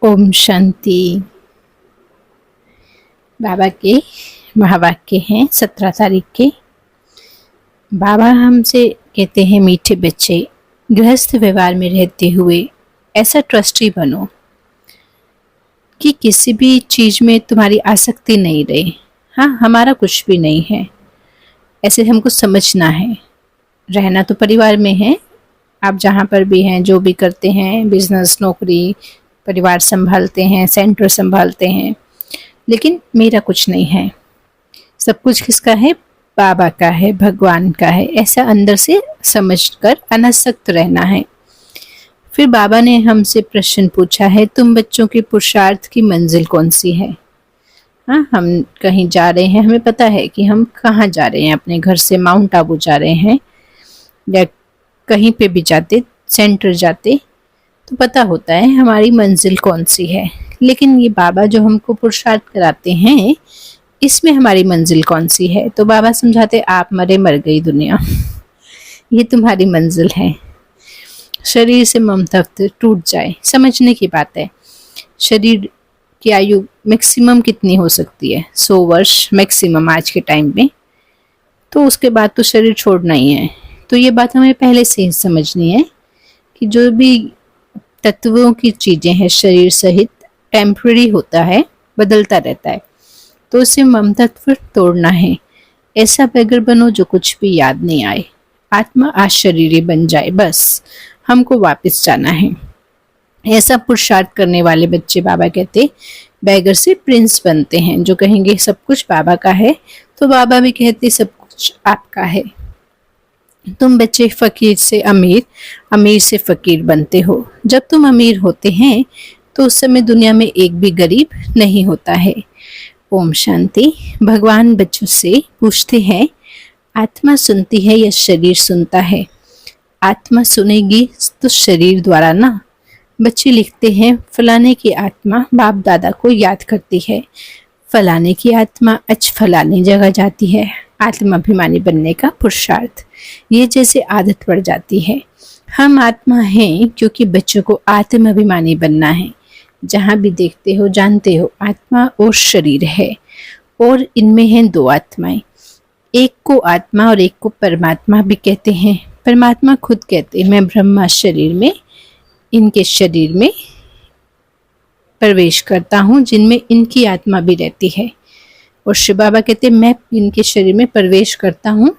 ओम शांति। बाबा के महावाक्य हैं 17 तारीख के। बाबा हमसे कहते हैं, मीठे बच्चे, गृहस्थ व्यवहार में रहते हुए ऐसा ट्रस्टी बनो कि किसी भी चीज में तुम्हारी आसक्ति नहीं रहे। हाँ, हमारा कुछ भी नहीं है, ऐसे हमको समझना है। रहना तो परिवार में है, आप जहाँ पर भी हैं, जो भी करते हैं, बिजनेस, नौकरी, परिवार संभालते हैं, सेंटर संभालते हैं, लेकिन मेरा कुछ नहीं है। सब कुछ किसका है? बाबा का है, भगवान का है। ऐसा अंदर से समझकर अनासक्त रहना है। फिर बाबा ने हमसे प्रश्न पूछा है, तुम बच्चों के पुरुषार्थ की मंजिल कौन सी है? हाँ, हम कहीं जा रहे हैं, हमें पता है कि हम कहाँ जा रहे हैं। अपने घर से माउंट आबू जा रहे हैं या कहीं पे भी जाते, सेंटर जाते, तो पता होता है हमारी मंजिल कौन सी है। लेकिन ये बाबा जो हमको पुरुषार्थ कराते हैं, इसमें हमारी मंजिल कौन सी है? तो बाबा समझाते, आप मरे मर गई दुनिया, ये तुम्हारी मंजिल है। शरीर से ममता टूट जाए, समझने की बात है। शरीर की आयु मैक्सिमम कितनी हो सकती है? 100 वर्ष मैक्सिमम आज के टाइम में। तो उसके बाद तो शरीर छोड़ना ही है। तो ये बात हमें पहले से ही समझनी है कि जो भी तत्वों की चीजें हैं शरीर सहित, टेम्पररी होता है, बदलता रहता है। तो उसे ममतत्व तोड़ना है। ऐसा बैगर बनो जो कुछ भी याद नहीं आए, आत्मा अशरीरी बन जाए, बस हमको वापस जाना है। ऐसा पुरुषार्थ करने वाले बच्चे, बाबा कहते, बैगर से प्रिंस बनते हैं। जो कहेंगे सब कुछ बाबा का है, तो बाबा भी कहते सब कुछ आपका है। तुम बच्चे फकीर से अमीर, अमीर से फकीर बनते हो। जब तुम अमीर होते हैं तो उस समय दुनिया में एक भी गरीब नहीं होता है। ओम शांति। भगवान बच्चों से पूछते हैं, आत्मा सुनती है या शरीर सुनता है? आत्मा सुनेगी तो शरीर द्वारा ना। बच्चे लिखते हैं, फलाने की आत्मा बाप दादा को याद करती है, फलाने की आत्मा फलाने जगह जाती है। आत्माभिमानी बनने का पुरुषार्थ, ये जैसे आदत पड़ जाती है। हम आत्मा हैं क्योंकि बच्चों को आत्माभिमानी बनना है। जहाँ भी देखते हो, जानते हो, आत्मा और शरीर है, और इनमें हैं 2 आत्माएं। एक को आत्मा और एक को परमात्मा भी कहते हैं। परमात्मा खुद कहते हैं, मैं ब्रह्मा शरीर में, इनके शरीर में प्रवेश करता हूँ, जिनमें इनकी आत्मा भी रहती है। और शिव बाबा कहते, मैं इनके शरीर में प्रवेश करता हूँ।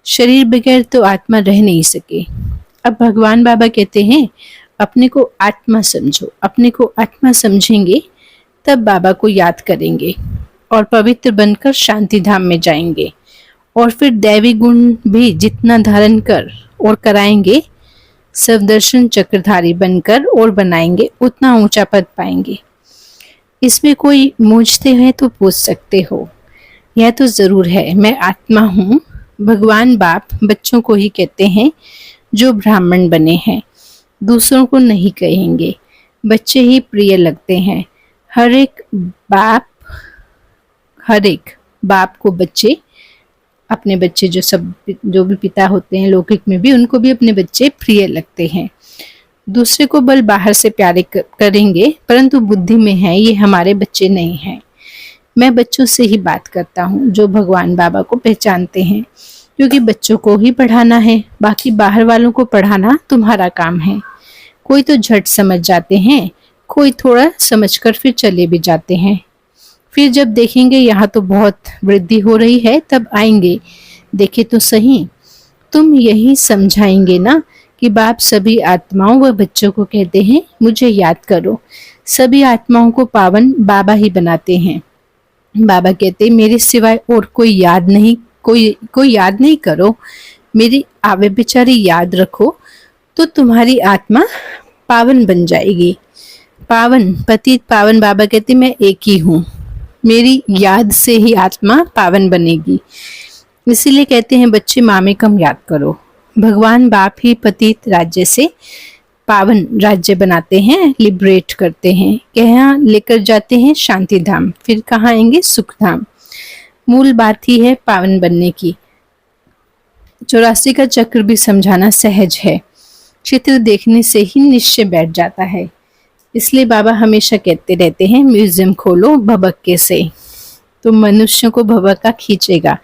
शरीर बगैर तो आत्मा रह नहीं सके। अब भगवान बाबा कहते हैं, अपने को आत्मा समझो। अपने को आत्मा समझेंगे तब बाबा को याद करेंगे और पवित्र बनकर शांति धाम में जाएंगे। और फिर दैवी गुण भी जितना धारण कर और कराएंगे, सवदर्शन चक्रधारी बनकर और बनाएंगे, उतना ऊंचा पद पाएंगे। इसमें कोई पूछते हैं तो पूछ सकते हो, यह तो जरूर है, मैं आत्मा हूँ। भगवान बाप बच्चों को ही कहते हैं जो ब्राह्मण बने हैं, दूसरों को नहीं कहेंगे। बच्चे ही प्रिय लगते हैं। हर एक बाप को बच्चे, अपने बच्चे जो भी पिता होते हैं लौकिक में भी, उनको भी अपने बच्चे प्रिय लगते हैं। दूसरे को बल बाहर से प्यारे करेंगे, परंतु बुद्धि में है ये हमारे बच्चे नहीं हैं। मैं बच्चों से ही बात करता हूँ जो भगवान बाबा को पहचानते हैं, क्योंकि बच्चों को ही पढ़ाना है, बाकी बाहर वालों को पढ़ाना तुम्हारा काम है। कोई तो झट समझ जाते हैं, कोई थोड़ा समझकर फिर चले भी जाते हैं। फिर जब देखेंगे यहाँ तो बहुत वृद्धि हो रही है, तब आएंगे, देखे तो सही। तुम यही समझाएंगे ना कि बाप सभी आत्माओं व बच्चों को कहते हैं, मुझे याद करो। सभी आत्माओं को पावन बाबा ही बनाते हैं। बाबा कहते, मेरे सिवाय और कोई याद नहीं करो, मेरी आवे बेचारी याद रखो, तो तुम्हारी आत्मा पावन बन जाएगी। पावन, पतित पावन। बाबा कहते, मैं एक ही हूँ, मेरी याद से ही आत्मा पावन बनेगी। इसीलिए कहते हैं, बच्चे माँ में कम याद करो। भगवान बाप ही पतित राज्य से पावन राज्य बनाते हैं, लिबरेट करते हैं, कहाँ लेकर जाते हैं? शांति धाम। फिर कहाँ आएंगे? सुख धाम। मूल बात ही है पावन बनने की। 84 का चक्र भी समझाना सहज है। चित्र देखने से ही निश्चय बैठ जाता है। इसलिए बाबा हमेशा कहते रहते हैं म्यूजियम खोलो भभक्के से, तो मनुष्यों को भभक्का खींचेगा।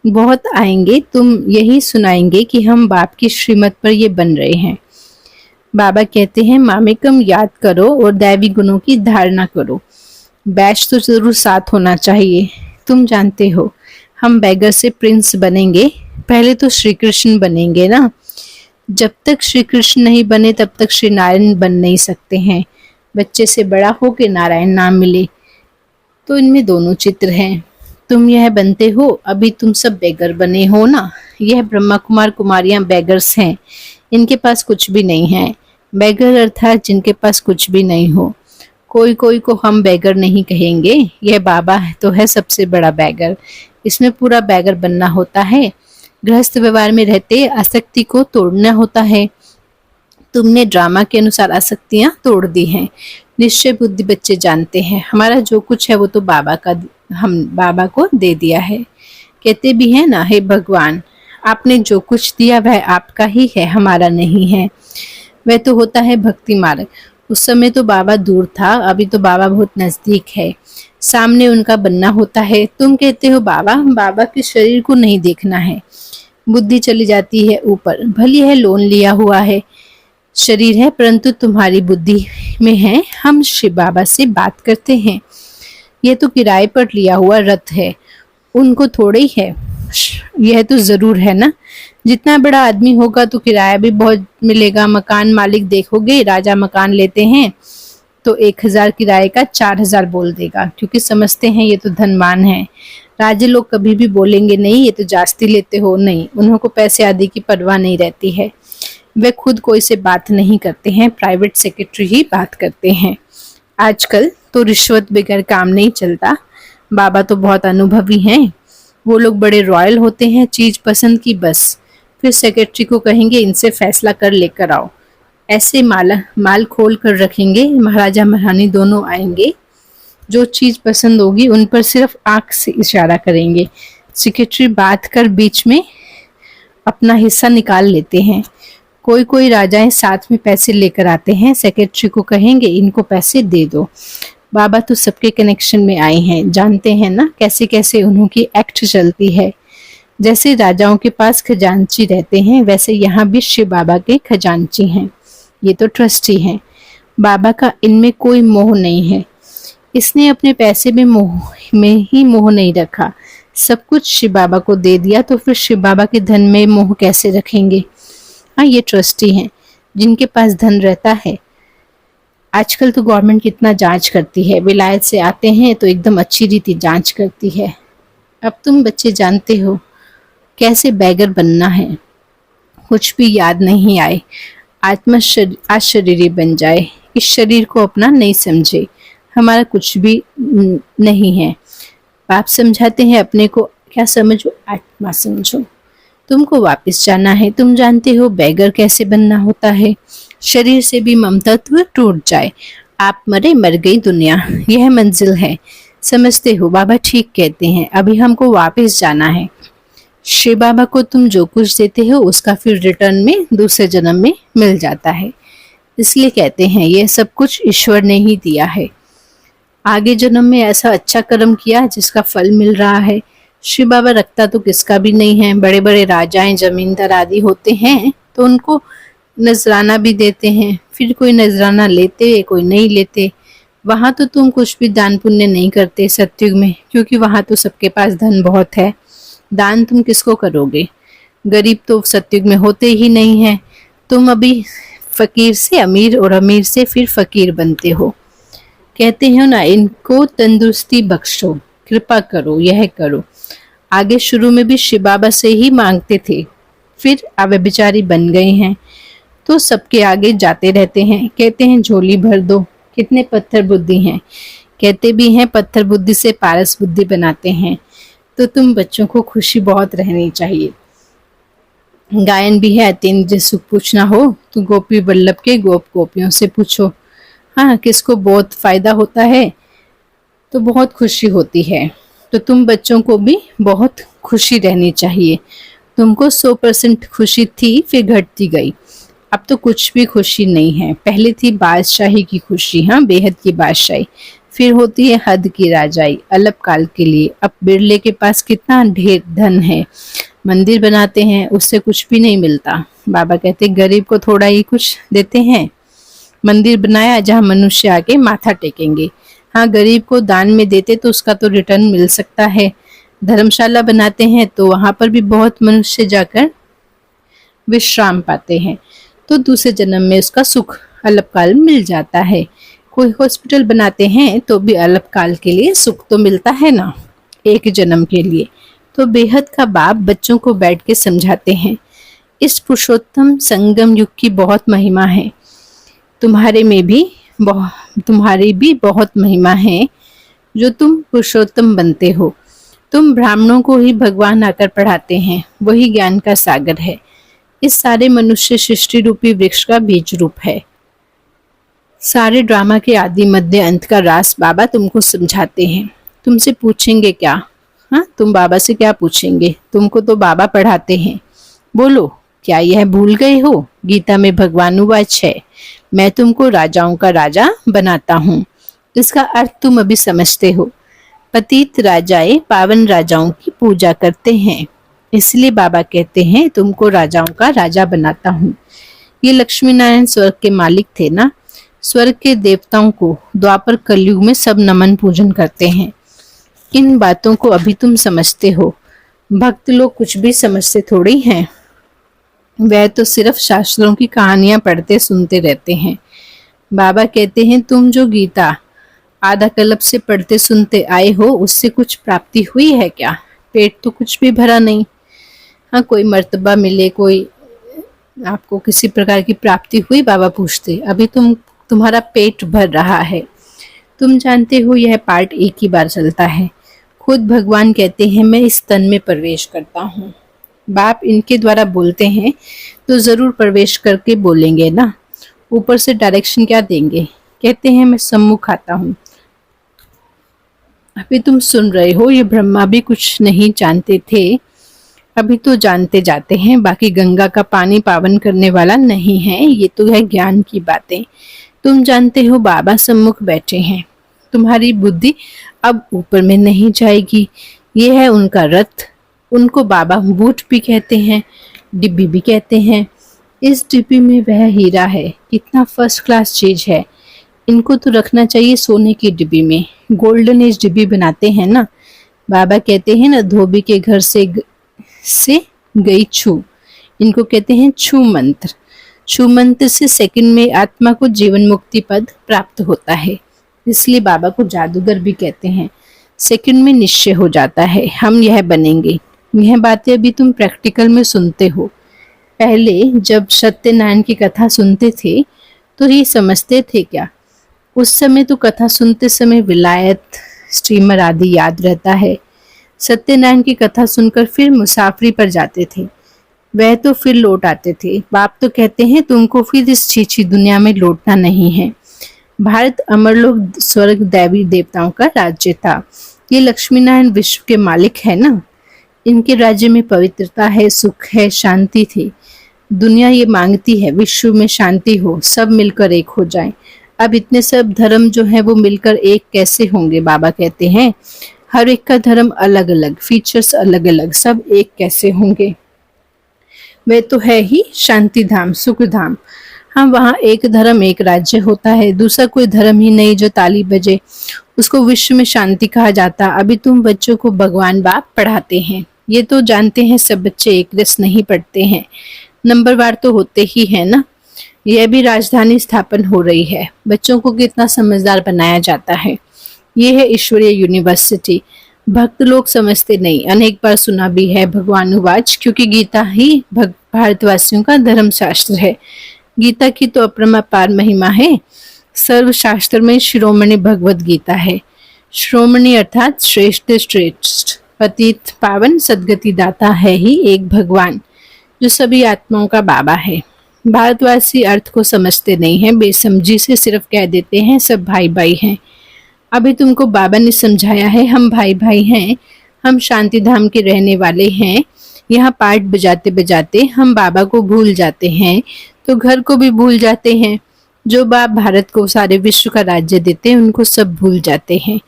बहुत आएंगे, तुम यही सुनाएंगे कि हम बाप की श्रीमत पर ये बन रहे हैं। बाबा कहते हैं मामेकम याद करो और दैवी गुणों की धारणा करो। बैच तो जरूर साथ होना चाहिए। तुम जानते हो हम बैगर से प्रिंस बनेंगे, पहले तो श्री कृष्ण बनेंगे ना। जब तक श्री कृष्ण नहीं बने तब तक श्री नारायण बन नहीं सकते हैं। बच्चे से बड़ा हो के नारायण नाम मिले, तो इनमें दोनों चित्र हैं। तुम यह बनते हो, अभी तुम सब बैगर बने हो ना। यह ब्रह्मा कुमार कुमारियां बैगर्स हैं, इनके पास कुछ भी नहीं है। बैगर अर्थात जिनके पास कुछ भी नहीं हो। कोई कोई को हम बैगर नहीं कहेंगे, यह बाबा तो है सबसे बड़ा बैगर। इसमें पूरा बैगर बनना होता है। गृहस्थ व्यवहार में रहते आसक्ति को तोड़ना होता है। तुमने ड्रामा के अनुसार आसक्तियां तोड़ दी हैं। निश्चय बुद्धि बच्चे जानते हैं हमारा जो कुछ है वो तो बाबा का, हम बाबा को दे दिया है। कहते भी हैं ना, हे भगवान आपने जो कुछ दिया वह आपका ही है, हमारा नहीं है। वह तो होता है भक्ति मार्ग। उस समय तो बाबा दूर था, अभी तो बाबा बहुत नजदीक है, सामने उनका बनना होता है। तुम कहते हो बाबा, बाबा के शरीर को नहीं देखना है। बुद्धि चली जाती है ऊपर, भली है लोन लिया हुआ है शरीर है, परंतु तुम्हारी बुद्धि में है। हम शिव बाबा से बात करते हैं। यह तो किराए पर लिया हुआ रथ है, उनको थोड़े ही है। यह तो जरूर है ना, जितना बड़ा आदमी होगा तो किराया भी बहुत मिलेगा। मकान मालिक देखोगे, राजा मकान लेते हैं तो 1000 किराए का 4000 बोल देगा, क्योंकि समझते हैं ये तो धनवान है। राजे लोग कभी भी बोलेंगे नहीं ये तो जास्ती लेते हो, नहीं, उन्हों को पैसे आदि की परवाह नहीं रहती है। वे खुद कोई से बात नहीं करते हैं, प्राइवेट सेक्रेटरी ही बात करते हैं। आजकल तो रिश्वत बगैर काम नहीं चलता। बाबा तो बहुत अनुभवी हैं, वो लोग बड़े रॉयल होते हैं, चीज पसंद की बस, फिर सेक्रेटरी को कहेंगे इनसे फैसला कर लेकर आओ। ऐसे माल खोल कर रखेंगे। महाराजा महारानी दोनों आएंगे, जो चीज पसंद होगी उन पर सिर्फ आंख से इशारा करेंगे। सेक्रेटरी बात कर बीच में अपना हिस्सा निकाल लेते हैं। कोई कोई राजाएं साथ में पैसे लेकर आते हैं, सेक्रेटरी को कहेंगे इनको पैसे दे दो। बाबा तो सबके कनेक्शन में आए हैं, जानते हैं ना कैसे कैसे उन्हों की एक्ट चलती है। जैसे राजाओं के पास खजांची रहते हैं, वैसे यहाँ भी शिव बाबा के खजांची हैं। ये तो ट्रस्टी हैं। बाबा का इनमें कोई मोह नहीं है। इसने अपने पैसे में ही मोह नहीं रखा, सब कुछ शिव बाबा को दे दिया, तो फिर शिव बाबा के धन में मोह कैसे रखेंगे। हाँ, ये ट्रस्टी हैं जिनके पास धन रहता है। आजकल तो गवर्नमेंट कितना जांच करती है, विलायत से आते हैं तो एकदम अच्छी रीति जांच करती है। अब तुम बच्चे जानते हो कैसे बैगर बनना है। कुछ भी याद नहीं आए, आत्मा आज शरीर बन जाए, इस शरीर को अपना नहीं समझे, हमारा कुछ भी नहीं है। बाप समझाते हैं अपने को क्या समझो, आत्मा समझो। तुमको वापस जाना है। तुम जानते हो बैगर कैसे बनना होता है। शरीर से भी ममतत्व टूट जाए, आप मरे मर गई दुनिया, यह मंजिल है। समझते हो बाबा ठीक कहते हैं, अभी हमको वापस जाना है। शिव बाबा को तुम जो कुछ देते हो उसका फिर रिटर्न में दूसरे जन्म में मिल जाता है। इसलिए कहते हैं यह सब कुछ ईश्वर ने ही दिया है। आगे जन्म में ऐसा अच्छा कर्म किया जिसका फल मिल रहा है। शिव बाबा रखता तो किसका भी नहीं है। बड़े बड़े राजाएं जमींदार आदि होते हैं तो उनको नजराना भी देते हैं, फिर कोई नजराना लेते कोई नहीं लेते। वहां तो तुम कुछ भी दान पुण्य नहीं करते सतयुग में, क्योंकि वहां तो सबके पास धन बहुत है। दान तुम किसको करोगे, गरीब तो सतयुग में होते ही नहीं है। तुम अभी फकीर से अमीर और अमीर से फिर फकीर बनते हो। कहते हो ना, इनको तंदुरुस्ती बख्शो, कृपा करो, यह करो। आगे शुरू में भी शिव बाबा से ही मांगते थे, फिर अब बेचारी बन गए हैं तो सबके आगे जाते रहते हैं। कहते हैं झोली भर दो, कितने पत्थर बुद्धि हैं। कहते भी हैं पत्थर बुद्धि से पारस बुद्धि बनाते हैं। तो तुम बच्चों को खुशी बहुत रहनी चाहिए। गायन भी है, तेंद्र सुख पूछना हो तो गोपी वल्लभ के गोप गोपियों से पूछो। हाँ, किसको बहुत फायदा होता है तो बहुत खुशी होती है। तो तुम बच्चों को भी बहुत खुशी रहनी चाहिए। तुमको 100% खुशी थी, फिर घटती गई। अब तो कुछ भी खुशी नहीं है। पहले थी बादशाही की खुशी, हाँ बेहद की बादशाही, फिर होती है हद की राजाई, अल्पकाल के लिए। अब बिरले के पास कितना ढेर धन है, मंदिर बनाते हैं उससे कुछ भी नहीं मिलता। बाबा कहते गरीब को थोड़ा ही कुछ देते हैं। मंदिर बनाया जहाँ मनुष्य आके माथा टेकेंगे, हाँ गरीब को दान में देते तो उसका तो रिटर्न मिल सकता है। धर्मशाला बनाते हैं तो वहां पर भी बहुत मनुष्य जाकर विश्राम पाते हैं, तो दूसरे जन्म में उसका सुख अल्पकाल मिल जाता है। कोई हॉस्पिटल बनाते हैं तो भी अल्पकाल के लिए सुख तो मिलता है ना, एक जन्म के लिए। तो बेहद का बाप बच्चों को बैठ के समझाते हैं, इस पुरुषोत्तम संगम युग की बहुत महिमा है, तुम्हारी भी बहुत महिमा है जो तुम पुरुषोत्तम बनते हो। तुम ब्राह्मणों को ही भगवान आकर पढ़ाते हैं, वही ज्ञान का सागर है। इस सारे मनुष्य सृष्टि रूपी वृक्ष का बीज रूप है। सारे ड्रामा के आदि मध्य अंत का रास बाबा तुमको समझाते हैं। तुमसे पूछेंगे क्या? हाँ, तुम बाबा से क्या पूछेंगे? तुमको तो बाबा पढ़ाते हैं। बोलो, क्या यह भूल गए हो? गीता में भगवान वाच है, मैं तुमको राजाओं का राजा बनाता हूँ। इसका अर्थ तुम अभी समझते हो। पतित राजाएं पावन राजाओं की पूजा करते हैं, इसलिए बाबा कहते हैं तुमको राजाओं का राजा बनाता हूँ। ये लक्ष्मी नारायण स्वर्ग के मालिक थे ना। स्वर्ग के देवताओं को द्वापर कलयुग में सब नमन पूजन करते हैं। इन बातों को अभी तुम समझते हो, भक्त लोग कुछ भी समझते थोड़ी हैं। वह तो सिर्फ शास्त्रों की कहानियां पढ़ते सुनते रहते हैं। बाबा कहते हैं तुम जो गीता आधा कल्प से पढ़ते सुनते आए हो, उससे कुछ प्राप्ति हुई है क्या? पेट तो कुछ भी भरा नहीं। हाँ, कोई मर्तबा मिले, कोई आपको किसी प्रकार की प्राप्ति हुई? बाबा पूछते। अभी तुम्हारा पेट भर रहा है। तुम जानते हो यह पार्ट एक ही बार चलता है। खुद भगवान कहते हैं मैं इस तन में प्रवेश करता हूँ। बाप इनके द्वारा बोलते हैं तो जरूर प्रवेश करके बोलेंगे ना, ऊपर से डायरेक्शन क्या देंगे? कहते हैं मैं सम्मुख आता हूँ। अभी तुम सुन रहे हो, ये ब्रह्मा भी कुछ नहीं जानते थे, अभी तो जानते जाते हैं। बाकी गंगा का पानी पावन करने वाला नहीं है, ये तो है ज्ञान की बातें। तुम जानते हो बाबा सम्मुख बैठे हैं, तुम्हारी बुद्धि अब ऊपर में नहीं जाएगी। ये है उनका रथ। उनको बाबा बूट भी कहते हैं, डिब्बी भी कहते हैं। इस डिब्बी में वह हीरा है, कितना फर्स्ट क्लास चीज है। इनको तो रखना चाहिए सोने की डिब्बी में, गोल्डन एज डिब्बी बनाते हैं ना। बाबा कहते हैं ना, धोबी के घर से गई छू, इनको कहते हैं छू मंत्र। छू मंत्र से सेकंड में आत्मा को जीवन मुक्ति पद प्राप्त होता है, इसलिए बाबा को जादूगर भी कहते हैं। सेकंड में निश्चय हो जाता है हम यह बनेंगे। यह बातें अभी तुम प्रैक्टिकल में सुनते हो। पहले जब सत्यनारायण की कथा सुनते थे तो ये समझते थे क्या? उस समय तो कथा सुनते समय विलायत, स्टीमर आदि याद रहता है। सत्यनारायण की कथा सुनकर फिर मुसाफरी पर जाते थे, वह तो फिर लौट आते थे। बाप तो कहते हैं तुमको फिर इस छीछी दुनिया में लौटना नहीं है। भारत अमरलोक स्वर्ग दैवी देवताओं का राज्य था। ये लक्ष्मी नारायण विश्व के मालिक है ना। इनके राज्य में पवित्रता है, सुख है, शांति थी। दुनिया ये मांगती है विश्व में शांति हो, सब मिलकर एक हो जाएं। अब इतने सब धर्म जो है वो मिलकर एक कैसे होंगे? बाबा कहते हैं हर एक का धर्म अलग अलग, फीचर्स अलग अलग, सब एक कैसे होंगे? वे तो है ही शांति धाम, सुख धाम। हाँ, वहाँ एक धर्म एक राज्य होता है, दूसरा कोई धर्म ही नहीं जो ताली बजे, उसको विश्व में शांति कहा जाता। अभी तुम बच्चों को भगवान बाप पढ़ाते हैं, ये तो जानते हैं सब बच्चे एक रस नहीं पढ़ते हैं, नंबरवार तो होते ही है ना। यह भी राजधानी स्थापन हो रही है, बच्चों को कितना समझदार बनाया जाता है। ये है ईश्वरीय यूनिवर्सिटी। भक्त लोग समझते नहीं, अनेक बार सुना भी है भगवान वाच, क्योंकि गीता ही भारतवासियों का धर्म शास्त्र है। गीता की तो अपरंपार महिमा है। सर्वशास्त्र में शिरोमणि भगवत गीता है। श्रोमणी अर्थात श्रेष्ठ श्रेष्ठ, पतित पावन सदगति दाता है ही एक भगवान, जो सभी आत्माओं का बाबा है। भारतवासी अर्थ को समझते नहीं हैं, बेसमझी से सिर्फ कह देते हैं सब भाई भाई हैं। अभी तुमको बाबा ने समझाया है हम भाई भाई हैं, हम शांति धाम के रहने वाले हैं। यहाँ पाठ बजाते बजाते हम बाबा को भूल जाते हैं, तो घर को भी भूल जाते हैं। जो बाप भारत को सारे विश्व का राज्य देते हैं उनको सब भूल जाते हैं।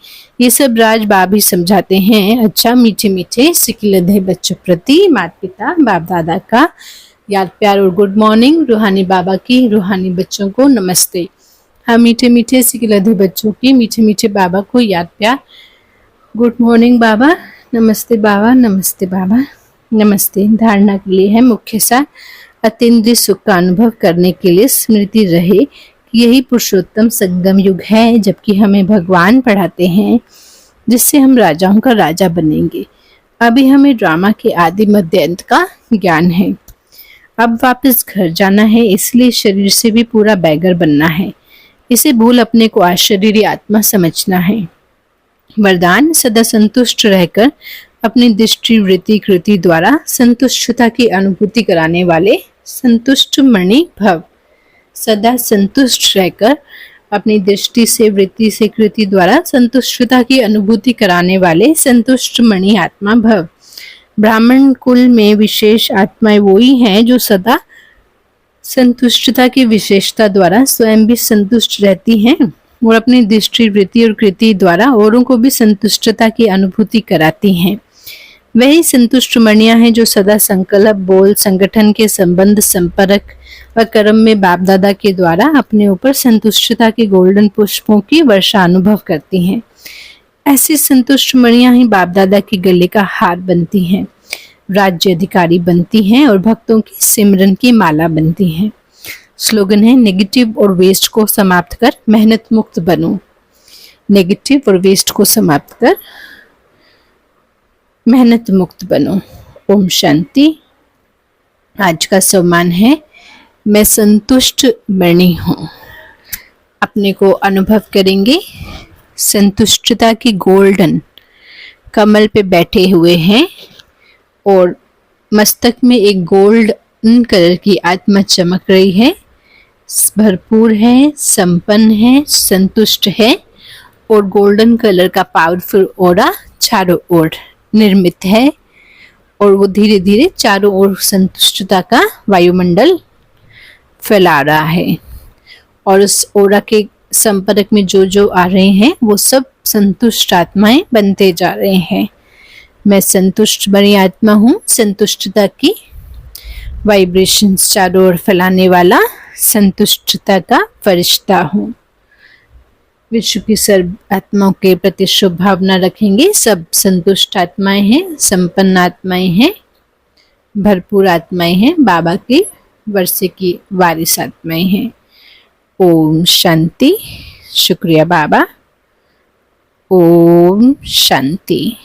ये सब राज बाप ही समझाते हैं। अच्छा, मीठे मीठे सिकिलधे बच्चों प्रति माता पिता बाप दादा का याद प्यार और गुड मॉर्निंग। रूहानी बाबा की रूहानी बच्चों को नमस्ते। हाँ, मीठे मीठे सिकिलधे बच्चों की मीठे मीठे बाबा को याद प्यार, गुड मॉर्निंग बाबा, नमस्ते बाबा, नमस्ते बाबा, नमस्ते। धारणा के लिए है मुख्य सार, अतीन्द्रिय सुख का अनुभव करने के लिए स्मृति रहे कि यही पुरुषोत्तम संगम युग है, जबकि हमें भगवान पढ़ाते हैं जिससे हम राजाओं का राजा बनेंगे। अभी हमें ड्रामा के आदि मध्य अंत का ज्ञान है। अब वापस घर जाना है, इसलिए शरीर से भी पूरा बैगर बनना है। इसे भूल अपने को अशरीरी आत्मा समझना है। वरदान, सदा संतुष्ट रहकर अपनी दृष्टि वृत्ति कृति द्वारा संतुष्टता की अनुभूति कराने वाले संतुष्ट मणि भव। सदा संतुष्ट रहकर अपनी दृष्टि से वृत्ति से कृति द्वारा संतुष्टता की अनुभूति कराने वाले संतुष्ट मणि आत्मा भव। ब्राह्मण कुल में विशेष आत्माएं वही हैं जो सदा संतुष्टता की विशेषता द्वारा स्वयं भी संतुष्ट रहती हैं और अपनी दृष्टि वृत्ति और कृति द्वारा औरों को भी संतुष्टता की अनुभूति कराती हैं। वही संतुष्ट मणियां हैं जो सदा संकल्प बोल संगठन के संबंध संपर्क व कर्म में बाप दादा के द्वारा अपने ऊपर संतुष्टता के गोल्डन पुष्पों की वर्षा अनुभव करती हैं। ऐसी संतुष्ट मणियां ही बाप दादा के गले का हार बनती हैं, राज्य अधिकारी बनती हैं और भक्तों की सिमरन की माला बनती हैं। स्लोगन है, नेगेटिव और वेस्ट को समाप्त कर मेहनत मुक्त बनो। नेगेटिव और वेस्ट को समाप्त कर मेहनत मुक्त बनो। ओम शांति। आज का सम्मान है, मैं संतुष्ट मणि हूँ। अपने को अनुभव करेंगे संतुष्टता की गोल्डन कमल पे बैठे हुए हैं और मस्तक में एक गोल्डन कलर की आत्मा चमक रही है, भरपूर है, संपन्न है, संतुष्ट है और गोल्डन कलर का पावरफुल ऑरा चारों ओर निर्मित है और वो धीरे धीरे चारों ओर संतुष्टता का वायुमंडल फैला रहा है। और उस ऑरा के संपर्क में जो जो आ रहे हैं वो सब संतुष्ट आत्माएं बनते जा रहे हैं। मैं संतुष्ट बड़ी आत्मा हूँ, संतुष्टता की वाइब्रेशंस चारों ओर फैलाने वाला संतुष्टता का फरिश्ता हूँ। विश्व की सर्व आत्माओं के प्रति शुभ भावना रखेंगे। सब संतुष्ट आत्माएं हैं, संपन्न आत्माएं हैं, भरपूर आत्माएं हैं, बाबा के वर्षे की वारिस आत्माएं हैं। ओम शांति। शुक्रिया बाबा। ओम शांति।